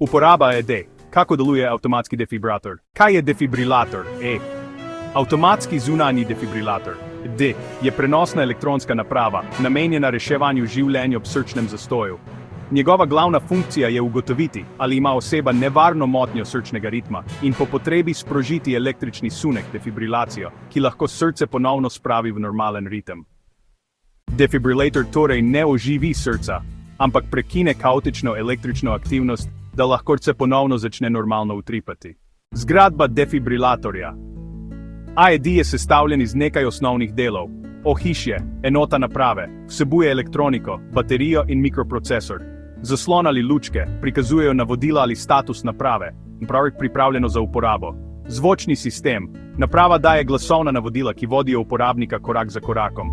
Uporaba AED. Kako deluje avtomatski defibrilator? Kaj je defibrilator? Avtomatski zunanji defibrilator. D. Je prenosna elektronska naprava, namenjena reševanju življenja ob srčnem zastoju. Njegova glavna funkcija je ugotoviti, ali ima oseba nevarno motnjo srčnega ritma in po potrebi sprožiti električni sunek, defibrilacijo, ki lahko srce ponovno spravi v normalen ritem. Defibrilator torej ne oživi srca, ampak prekine kaotično električno aktivnost, da lahko srce ponovno začne normalno utripati. Zgradba defibrilatorja. AED je sestavljen iz nekaj osnovnih delov. Ohišje, enota naprave, vsebuje elektroniko, baterijo in mikroprocesor. Zaslon ali lučke prikazujejo navodila ali status naprave, pripravljeno za uporabo. Zvočni sistem. Naprava daje glasovna navodila, ki vodijo uporabnika korak za korakom.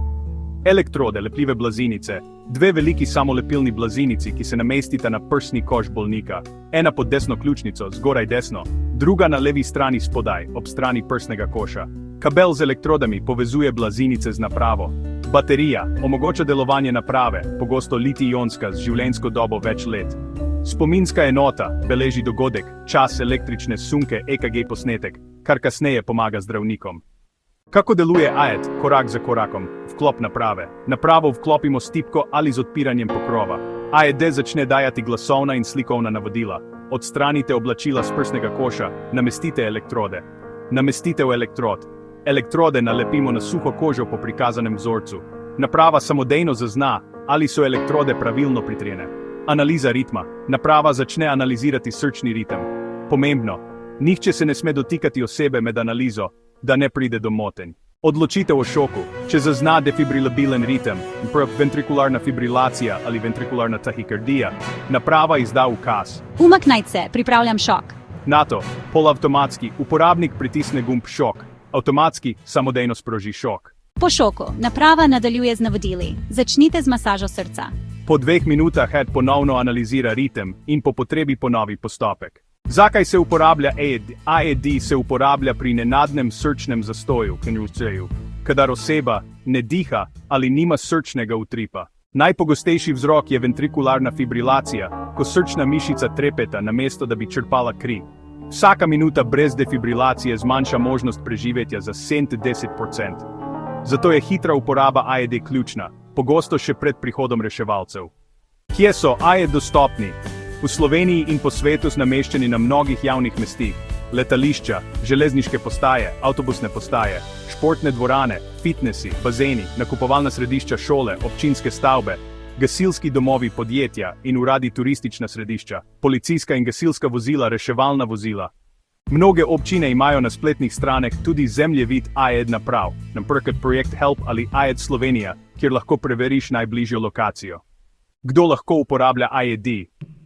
Elektrode, lepljive blazinice. Dve veliki samolepilni blazinici, ki se namestita na prsni koš bolnika. Ena pod desno ključnico, zgoraj desno, druga na levi strani spodaj, ob strani prsnega koša. Kabel z elektrodami povezuje blazinice z napravo. Baterija omogoča delovanje naprave, pogosto litij-ionska z življenjsko dobo več let. Spominska enota beleži dogodek, čas električne sunke, EKG posnetek, kar kasneje pomaga zdravnikom. Kako deluje AED, korak za korakom? Vklop naprave. Napravo vklopimo s tipko ali z odpiranjem pokrova. AED začne dajati glasovna in slikovna navodila. Odstranite oblačila s prsnega koša, namestite elektrode. Namestitev elektrod. Elektrode nalepimo na suho kožo po prikazanem vzorcu. Naprava samodejno zazna, ali so elektrode pravilno pritrjene. Analiza ritma. Naprava začne analizirati srčni ritem. Pomembno. Nihče se ne sme dotikati osebe med analizo, da ne pride do motenj. Odločitev o šoku. Če zazna defibrilabilen ritem, ventrikularna fibrilacija ali ventrikularna tahikardija, naprava izda ukaz. Umaknite se, pripravljam šok. NATO, polavtomatski, uporabnik pritisne gumb šok. Avtomatski, samodejno sproži šok. Po šoku, naprava nadaljuje z navodili. Začnite z masažo srca. Po 2 minutah AED ponovno analizira ritem in po potrebi ponovi postopek. Zakaj se uporablja AED? AED se uporablja pri nenadnem srčnem zastoju, kadar oseba ne diha ali nima srčnega utripa. Najpogostejši vzrok je ventrikularna fibrilacija, ko srčna mišica trepeta namesto da bi črpala kri. Vsaka minuta brez defibrilacije zmanjša možnost preživetja za 70%. Zato je hitra uporaba AED ključna, pogosto še pred prihodom reševalcev. Kje so AED dostopni? V Sloveniji in po svetu so nameščeni na mnogih javnih mestih. Letališča, železniške postaje, avtobusne postaje, športne dvorane, fitnesi, bazeni, nakupovalna središča, šole, občinske stavbe, gasilski domovi, podjetja in uradi, turistična središča, policijska in gasilska vozila, reševalna vozila. Mnoge občine imajo na spletnih straneh tudi zemljevid AED naprav, naprimer projekt Help ali AED Slovenija, kjer lahko preveriš najbližjo lokacijo. Kdo lahko uporablja AED?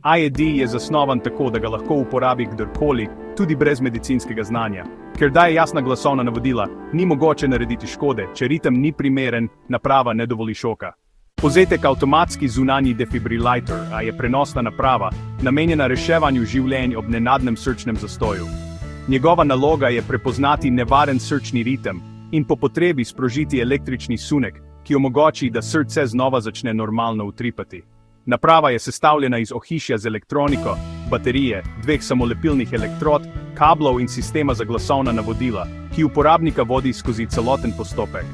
AED je zasnovan tako, da ga lahko uporabi kdorkoli, tudi brez medicinskega znanja. Ker daje jasna glasovna navodila, ni mogoče narediti škode, če ritem ni primeren, naprava ne dovoli šoka. Povzetek, avtomatski zunanji defibrilator je prenosna naprava, namenjena reševanju življenj ob nenadnem srčnem zastoju. Njegova naloga je prepoznati nevaren srčni ritem in po potrebi sprožiti električni sunek, ki omogoči, da srce znova začne normalno utripati. Naprava je sestavljena iz ohišja z elektroniko, baterije, 2 samolepilnih elektrod, kablov in sistema za glasovna navodila, ki uporabnika vodi skozi celoten postopek.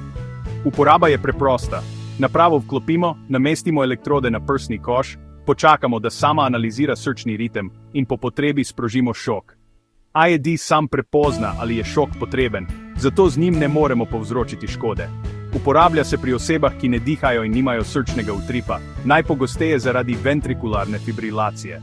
Uporaba je preprosta. Napravo vklopimo, namestimo elektrode na prsni koš, počakamo, da sama analizira srčni ritem in po potrebi sprožimo šok. AED sam prepozna, ali je šok potreben, zato z njim ne moremo povzročiti škode. Uporablja se pri osebah, ki ne dihajo in nimajo srčnega utripa, najpogosteje zaradi ventrikularne fibrilacije.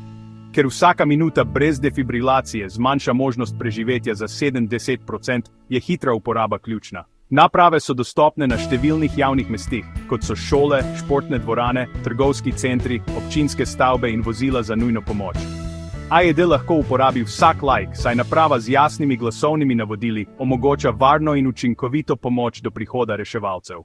Ker vsaka minuta brez defibrilacije zmanjša možnost preživetja za 70%, je hitra uporaba ključna. Naprave so dostopne na številnih javnih mestih, kot so šole, športne dvorane, trgovski centri, občinske stavbe in vozila za nujno pomoč. AED lahko uporabi vsak laik, saj naprava z jasnimi glasovnimi navodili omogoča varno in učinkovito pomoč do prihoda reševalcev.